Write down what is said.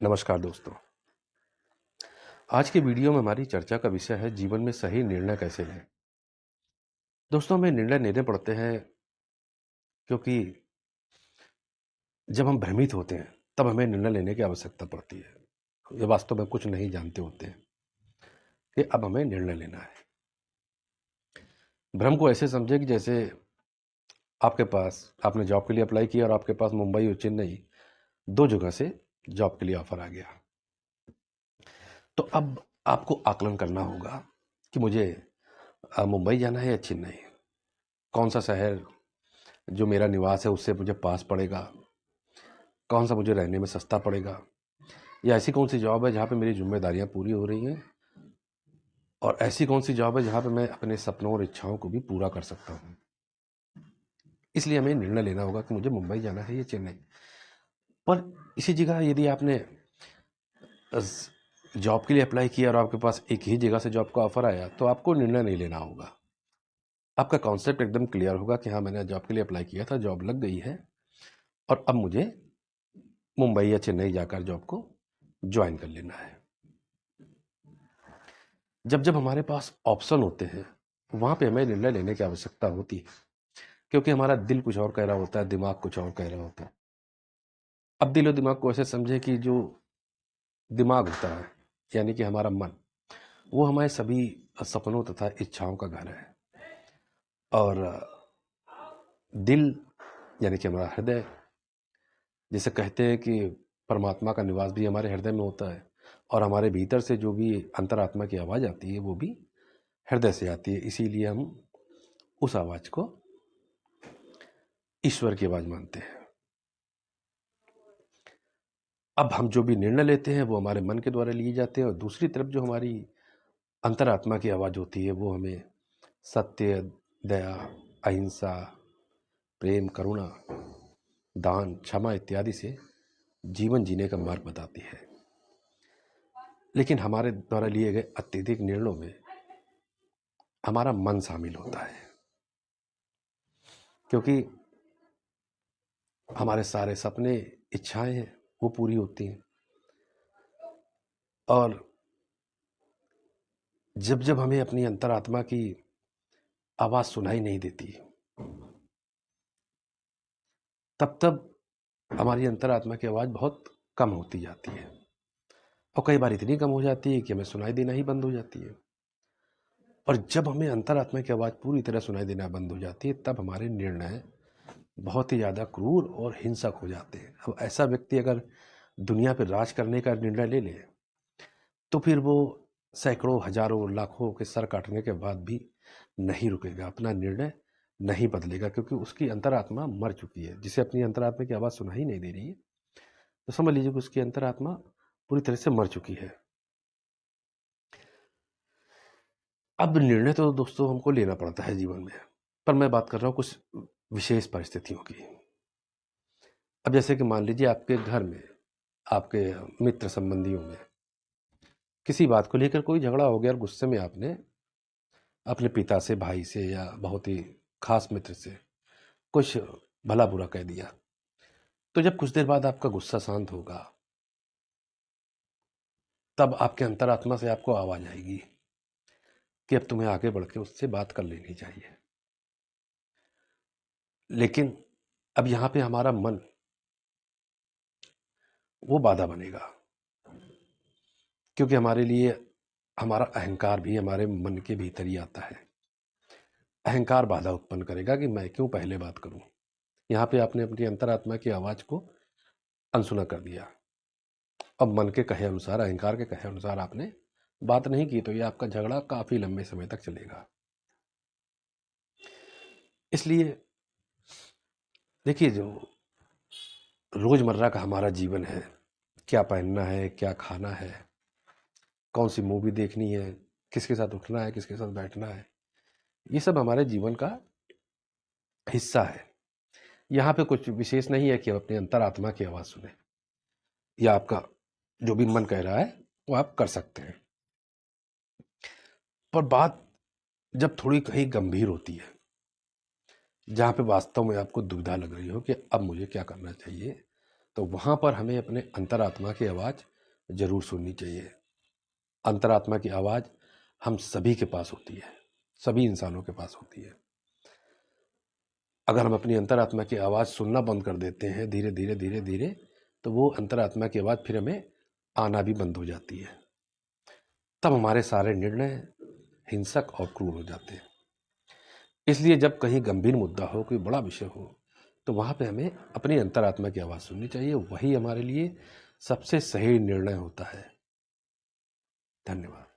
नमस्कार दोस्तों। आज के वीडियो में हमारी चर्चा का विषय है जीवन में सही निर्णय कैसे लें। दोस्तों, हमें निर्णय लेने पड़ते हैं क्योंकि जब हम भ्रमित होते हैं तब हमें निर्णय लेने की आवश्यकता पड़ती है। ये वास्तव में कुछ नहीं जानते होते हैं कि अब हमें निर्णय लेना है। भ्रम को ऐसे समझे कि जैसे आपने जॉब के लिए अप्लाई किया और आपके पास मुंबई और चेन्नई दो जगह से जॉब के लिए ऑफर आ गया। तो अब आपको आकलन करना होगा कि मुझे मुंबई जाना है या चेन्नई। कौन सा शहर जो मेरा निवास है उससे मुझे पास पड़ेगा, कौन सा मुझे रहने में सस्ता पड़ेगा, या ऐसी कौन सी जॉब है जहाँ पे मेरी जिम्मेदारियाँ पूरी हो रही हैं, और ऐसी कौन सी जॉब है जहाँ पे मैं अपने सपनों और इच्छाओं को भी पूरा कर सकता हूँ। इसलिए हमें निर्णय लेना होगा कि मुझे मुंबई जाना है या चेन्नई। पर इसी जगह यदि आपने जॉब के लिए अप्लाई किया और आपके पास एक ही जगह से जॉब का ऑफर आया तो आपको निर्णय नहीं लेना होगा। आपका कॉन्सेप्ट एकदम क्लियर होगा कि हाँ, मैंने जॉब के लिए अप्लाई किया था, जॉब लग गई है और अब मुझे मुंबई या चेन्नई जाकर जॉब को ज्वाइन कर लेना है। जब जब हमारे पास ऑप्शन होते हैं वहाँ पे हमें निर्णय लेने की आवश्यकता होती है, क्योंकि हमारा दिल कुछ और कह रहा होता है, दिमाग कुछ और कह रहा होता है। अब दिल और दिमाग को ऐसे समझे कि जो दिमाग होता है यानी कि हमारा मन, वो हमारे सभी सपनों तथा इच्छाओं का घर है, और दिल यानी कि हमारा हृदय, जिसे कहते हैं कि परमात्मा का निवास भी हमारे हृदय में होता है, और हमारे भीतर से जो भी अंतरात्मा की आवाज़ आती है वो भी हृदय से आती है। इसीलिए हम उस आवाज़ को ईश्वर की आवाज़ मानते हैं। अब हम जो भी निर्णय लेते हैं वो हमारे मन के द्वारा लिए जाते हैं, और दूसरी तरफ जो हमारी अंतरात्मा की आवाज़ होती है वो हमें सत्य, दया, अहिंसा, प्रेम, करुणा, दान, क्षमा इत्यादि से जीवन जीने का मार्ग बताती है। लेकिन हमारे द्वारा लिए गए अत्यधिक निर्णयों में हमारा मन शामिल होता है, क्योंकि हमारे सारे सपने, इच्छाएं हैं वो पूरी होती हैं, और जब जब हमें अपनी अंतरात्मा की आवाज़ सुनाई नहीं देती तब तब हमारी अंतरात्मा की आवाज़ बहुत कम होती जाती है, और कई बार इतनी कम हो जाती है कि हमें सुनाई देना ही बंद हो जाती है। और जब हमें अंतरात्मा की आवाज़ पूरी तरह सुनाई देना बंद हो जाती है तब हमारे निर्णय बहुत ही ज़्यादा क्रूर और हिंसक हो जाते हैं। अब ऐसा व्यक्ति अगर दुनिया पर राज करने का निर्णय ले ले तो फिर वो सैकड़ों, हजारों, लाखों के सर काटने के बाद भी नहीं रुकेगा, अपना निर्णय नहीं बदलेगा, क्योंकि उसकी अंतरात्मा मर चुकी है। जिसे अपनी अंतरात्मा की आवाज़ सुनाई नहीं दे रही है तो समझ लीजिए कि उसकी अंतरात्मा पूरी तरह से मर चुकी है। अब निर्णय तो दोस्तों हमको लेना पड़ता है जीवन में, पर मैं बात कर रहा हूँ कुछ विशेष परिस्थितियों की। अब जैसे कि मान लीजिए आपके घर में, आपके मित्र संबंधियों में किसी बात को लेकर कोई झगड़ा हो गया और गुस्से में आपने अपने पिता से, भाई से, या बहुत ही खास मित्र से कुछ भला बुरा कह दिया। तो जब कुछ देर बाद आपका गुस्सा शांत होगा तब आपके अंतरात्मा से आपको आवाज आएगी कि अब तुम्हें आगे बढ़ के उससे बात कर लेनी चाहिए। लेकिन अब यहाँ पे हमारा मन वो बाधा बनेगा, क्योंकि हमारे लिए हमारा अहंकार भी हमारे मन के भीतर ही आता है। अहंकार बाधा उत्पन्न करेगा कि मैं क्यों पहले बात करूं। यहाँ पे आपने अपनी अंतरात्मा की आवाज को अनसुना कर दिया। अब मन के कहे अनुसार, अहंकार के कहे अनुसार आपने बात नहीं की तो ये आपका झगड़ा काफी लंबे समय तक चलेगा। इसलिए देखिए, जो रोजमर्रा का हमारा जीवन है, क्या पहनना है, क्या खाना है, कौन सी मूवी देखनी है, किसके साथ उठना है, किसके साथ बैठना है, ये सब हमारे जीवन का हिस्सा है। यहाँ पे कुछ विशेष नहीं है कि आप अपने अंतरात्मा की आवाज़ सुने, या आपका जो भी मन कह रहा है वो आप कर सकते हैं। पर बात जब थोड़ी कहीं गंभीर होती है, जहाँ पे वास्तव में आपको दुविधा लग रही हो कि अब मुझे क्या करना चाहिए, तो वहाँ पर हमें अपने अंतरात्मा की आवाज़ जरूर सुननी चाहिए। अंतरात्मा की आवाज़ हम सभी के पास होती है, सभी इंसानों के पास होती है। अगर हम अपनी अंतरात्मा की आवाज़ सुनना बंद कर देते हैं धीरे धीरे धीरे धीरे, तो वो अंतरात्मा की आवाज़ फिर हमें आना भी बंद हो जाती है। तब हमारे सारे निर्णय हिंसक और क्रूर हो जाते हैं। इसलिए जब कहीं गंभीर मुद्दा हो, कोई बड़ा विषय हो, तो वहाँ पे हमें अपनी अंतरात्मा की आवाज़ सुननी चाहिए। वही हमारे लिए सबसे सही निर्णय होता है। धन्यवाद।